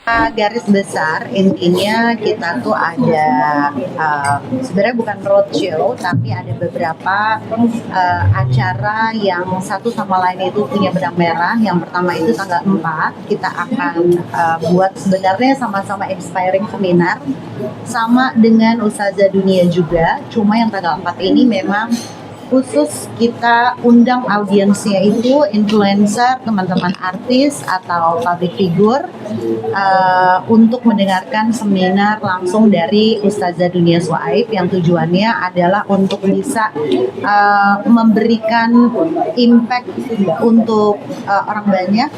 Garis besar intinya kita tuh ada sebenarnya bukan roadshow tapi ada beberapa acara yang satu sama lain itu punya benang merah. Yang pertama itu tanggal 4 kita akan buat sebenarnya sama-sama inspiring seminar sama dengan Ustazah Dunia juga, cuma yang tanggal 4 ini memang khusus kita undang audiensnya itu influencer, teman-teman artis atau public figure untuk mendengarkan seminar langsung dari Ustazah Dunia Swaib yang tujuannya adalah untuk bisa memberikan impact untuk orang banyak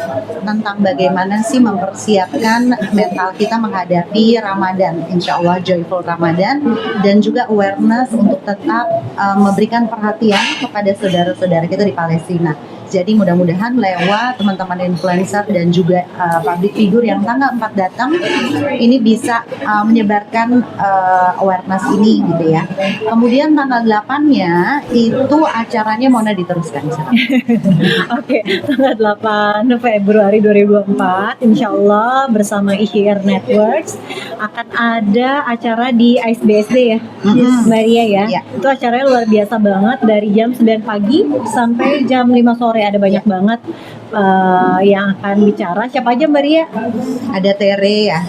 tentang bagaimana sih mempersiapkan mental kita menghadapi Ramadan, insya Allah joyful Ramadan, dan juga awareness untuk tetap memberikan perhatian kepada saudara-saudara kita di Palestina. Jadi mudah-mudahan lewat teman-teman influencer dan juga public figure yang tanggal 4 datang ini bisa menyebarkan awareness ini gitu ya. Kemudian tanggal 8-nya itu acaranya Mona diteruskan. Oke, tanggal 8 Februari 2024 insya Allah bersama Ikhir Networks akan ada acara di ISBSD ya, Mbak Ria ya. Itu acaranya luar biasa banget dari jam 9 pagi sampai jam 5 sore, ada banyak banget yang akan bicara. Siapa aja Mbak Ria? Ada Tere ya.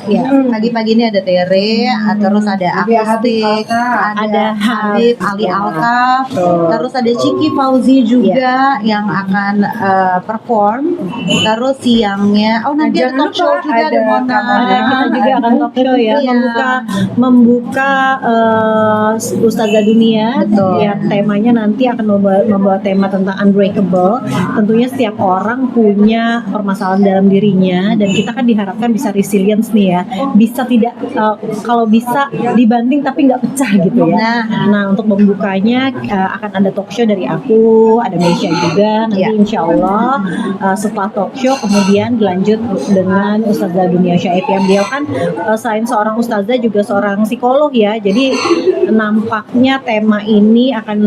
Pagi-pagi ini ada Tere, terus ada Akustik, ada Habib Ali Altaf, terus ada Ciki Fauzi juga yang akan perform. Terus siangnya, nanti ada talk show juga, ada Mona. Kita juga akan talk show ya, membuka Ustazah Dunia. Betul. Ya, temanya nanti akan membawa tema tentang unbreakable. Tentunya setiap orang punya permasalahan dalam dirinya dan kita kan diharapkan bisa resilience nih ya, bisa tidak kalau bisa dibanting tapi nggak pecah gitu ya. Nah untuk membukanya akan ada talk show dari aku, ada Meisha juga nanti insya Allah. Setelah talk show kemudian dilanjut dengan Ustazah Dunia Syaib yang beliau kan selain seorang ustazah juga seorang psikolog ya, jadi nampaknya tema ini akan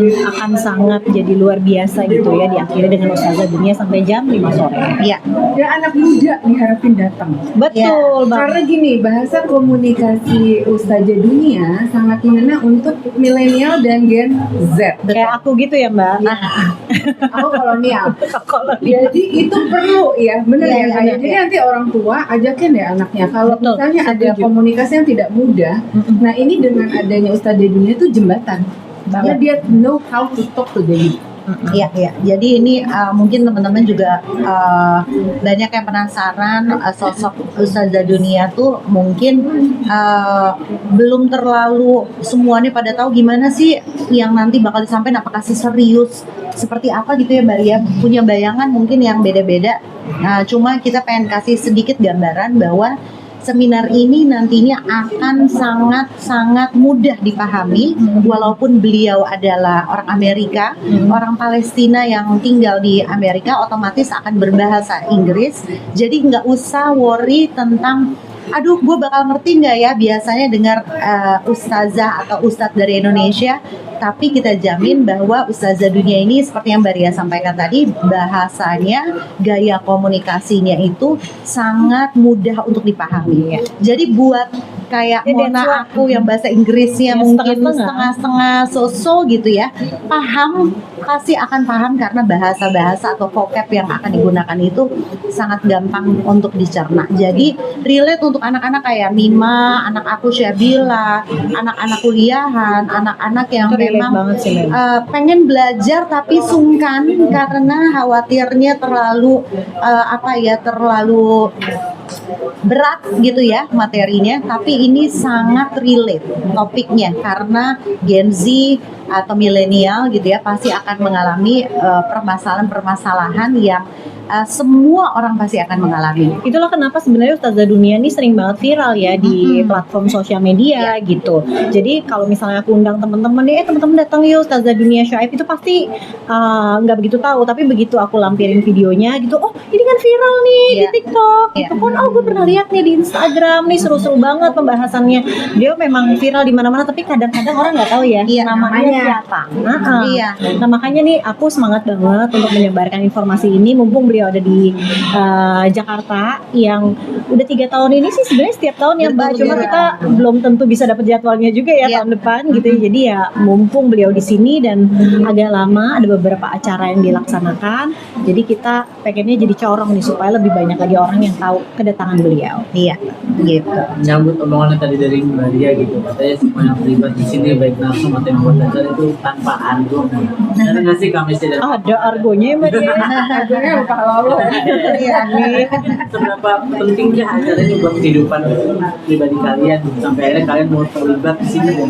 sangat jadi luar biasa gitu ya, diakhiri dengan Ustazah Dunia sampai jam 5 sore. Iya. Ya anak muda diharapin datang. Betul, Karena gini, bahasa komunikasi Ustazah Dunia sangat mengena untuk milenial dan Gen Z. Kayak aku gitu ya Mbak. Aku kolonial. Jadi itu perlu ya, benar ya kayak. Jadi nanti orang tua ajakin deh anaknya. Kalau misalnya ada komunikasi yang tidak mudah, nah ini dengan adanya Ustazah Dunia itu jembatan. Karena dia know how to talk to them. Iya. Jadi ini mungkin teman-teman juga banyak yang penasaran sosok Ustazah Dunia tuh mungkin belum terlalu semuanya pada tahu gimana sih yang nanti bakal disampaikan, apakah serius seperti apa gitu ya Mbak Ria, punya bayangan mungkin yang beda-beda. Cuma kita pengen kasih sedikit gambaran bahwa seminar ini nantinya akan sangat-sangat mudah dipahami walaupun beliau adalah orang Amerika, orang Palestina yang tinggal di Amerika, otomatis akan berbahasa Inggris. Jadi nggak usah worry tentang aduh gue bakal ngerti nggak ya, biasanya dengar ustazah atau ustadz dari Indonesia, tapi kita jamin bahwa Ustazah Dunia ini seperti yang Mbak Ria sampaikan tadi, bahasanya, gaya komunikasinya itu sangat mudah untuk dipahami. Jadi buat kayak Mona aku yang bahasa Inggrisnya mungkin setengah-setengah so-so gitu ya, pasti akan paham karena bahasa-bahasa atau vocab yang akan digunakan itu sangat gampang untuk dicerna. Jadi relate untuk anak-anak kayak Mima, anak aku Syabila, anak-anak kuliahan, anak-anak yang memang pengen belajar tapi sungkan karena khawatirnya terlalu terlalu berat gitu ya materinya, tapi ini sangat relate topiknya karena Gen Z atau milenial gitu ya pasti akan mengalami permasalahan-permasalahan yang semua orang pasti akan mengalami. Itulah kenapa sebenarnya Ustazah Dunia ini sering banget viral ya di platform sosial media gitu. Jadi kalau misalnya aku undang teman-teman nih, teman-teman datang yuk Ustazah Dunia Syaib, itu pasti nggak begitu tahu, tapi begitu aku lampirin videonya gitu, oh ini postingan viral nih di Iya. TikTok Iya. itu kan, oh gue pernah lihat nih di Instagram nih, seru-seru banget pembahasannya. Dia memang viral di mana-mana, tapi kadang-kadang orang nggak tahu ya Iya, namanya namanya. siapa. Iya. Nah makanya nih aku semangat banget untuk menyebarkan informasi ini, mumpung beliau ada di Jakarta yang udah 3 tahun ini sih sebenarnya setiap tahun ya Mbak, Betul, cuma iya. kita belum tentu bisa dapat jadwalnya juga ya Iya. tahun depan gitu ya. Jadi ya mumpung beliau di sini dan agak lama ada beberapa acara yang dilaksanakan, jadi kita pengennya jadi corong nih supaya lebih banyak lagi orang yang tahu kedatangan beliau. Iya, gitu. Nyambut omongannya tadi dari Mbak Dia gitu, katanya semua yang terlibat di sini baik narsum atau yang buat acara itu tanpa argo. Ada nggak sih kami sih dari Ada argonya ya Mbak Dia. Akhirnya lupa lalu. Iya. seberapa pentingnya acara ini buat kehidupan pribadi kalian sampai akhirnya kalian mau terlibat di sini dan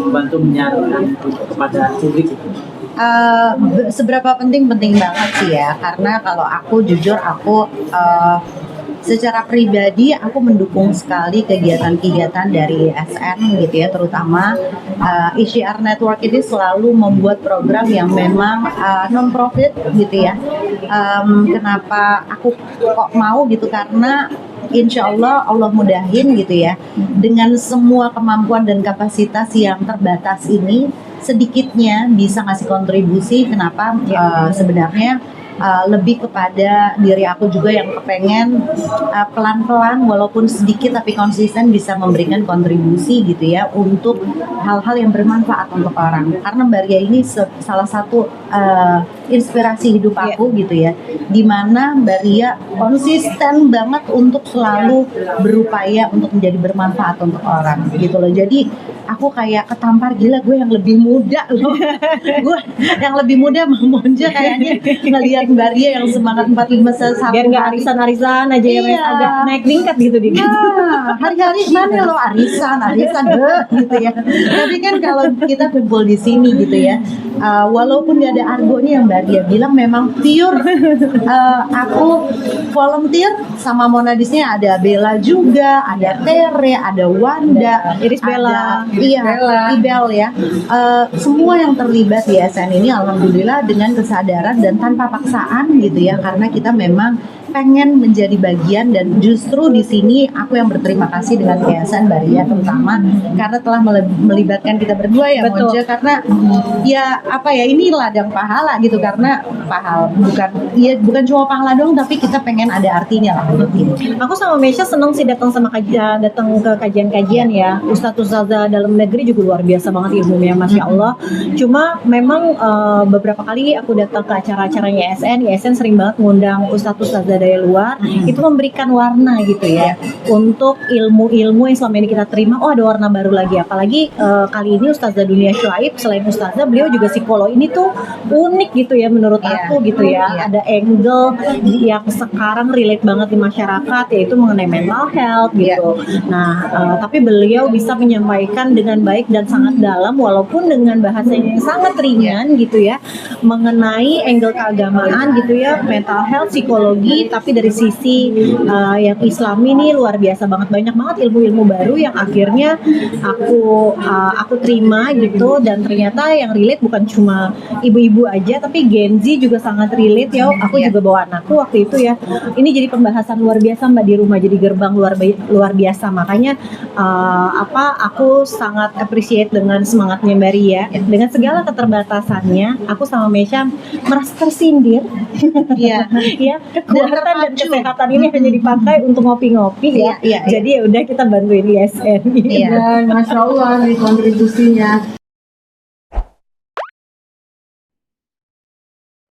membantu menyarankan kepada publik gitu. Seberapa penting banget sih ya, karena kalau aku jujur aku secara pribadi aku mendukung sekali kegiatan-kegiatan dari SN gitu ya, terutama ICR Network ini selalu membuat program yang memang non profit gitu ya. Kenapa aku kok mau gitu, karena insya Allah Allah mudahin gitu ya, dengan semua kemampuan dan kapasitas yang terbatas ini sedikitnya bisa ngasih kontribusi. Kenapa sebenarnya lebih kepada diri aku juga yang kepengen pelan-pelan walaupun sedikit tapi konsisten bisa memberikan kontribusi gitu ya untuk hal-hal yang bermanfaat untuk orang, karena Mbak Ria ini salah satu inspirasi hidup aku gitu ya, dimana Mbak Ria konsisten banget untuk selalu berupaya untuk menjadi bermanfaat untuk orang gitu loh. Jadi aku kayak ketampar, gila gue yang lebih muda loh. Gue yang lebih muda Monja kayaknya ngelihat Mbak Ria yang semangat 45 Biar nggak arisan-arisan aja ya, Iya. agak naik tingkat gitu di Nah, hari-hari mana lo arisan gitu ya. Tapi kan kalau kita kumpul di sini gitu ya, walaupun gak ada argonya yang Mbak Ria bilang, memang pure aku volunteer sama Monadisnya, ada Bella juga, ada Tere, ada Wanda, Iris Bella. iya, Ibel ya. Semua yang terlibat di SN ini alhamdulillah dengan kesadaran dan tanpa paksaan gitu ya, karena kita memang pengen menjadi bagian, dan justru di sini aku yang berterima kasih dengan Yayasan Mbak Ria terutama karena telah melibatkan kita berdua ya Betul. Monja, karena ya apa ya, ini ladang pahala gitu, karena pahala bukan cuma pahala doang, tapi kita pengen ada artinya lah untuk ini. Aku sama Mesya seneng sih datang ke kajian-kajian ya. Ustadz-ustadzah dalam negeri juga luar biasa banget ilmunya, Masya Allah. Cuma memang beberapa kali aku datang ke acara-acaranya YSN sering banget ngundang ustadz-ustadzah dari luar. Itu memberikan warna gitu ya untuk ilmu-ilmu yang selama ini kita terima. Oh, ada warna baru lagi. Apalagi kali ini Ustazah Dunia Syuaib, selain ustazah, beliau juga psikolog. Ini tuh unik gitu ya menurut Iya. aku gitu ya. Iya. Ada angle yang sekarang relate banget di masyarakat, yaitu mengenai mental health gitu. Nah, tapi beliau bisa menyampaikan dengan baik dan sangat dalam, walaupun dengan bahasanya yang sangat ringan gitu ya, mengenai angle keagamaan gitu ya, mental health, psikologi, tapi dari sisi yang Islami ini luar biasa banget, banyak banget ilmu-ilmu baru yang akhirnya aku terima gitu, dan ternyata yang relate bukan cuma ibu-ibu aja, tapi Gen Z juga sangat relate ya. Aku juga bawa anakku waktu itu ya. Ini jadi pembahasan luar biasa Mbak di rumah, jadi gerbang luar biasa. Makanya aku sangat appreciate dengan semangatnya Mbak Ria, dengan segala keterbatasannya. Aku sama Mesya merasa tersindir. Iya. Ya, kekuatan dan terpacu. kesehatan ini hanya dipakai untuk ngopi-ngopi ya. Iya, iya, iya. Jadi ya udah kita bantuin ISN. Iya. Dan Masya Allah nih kontribusinya.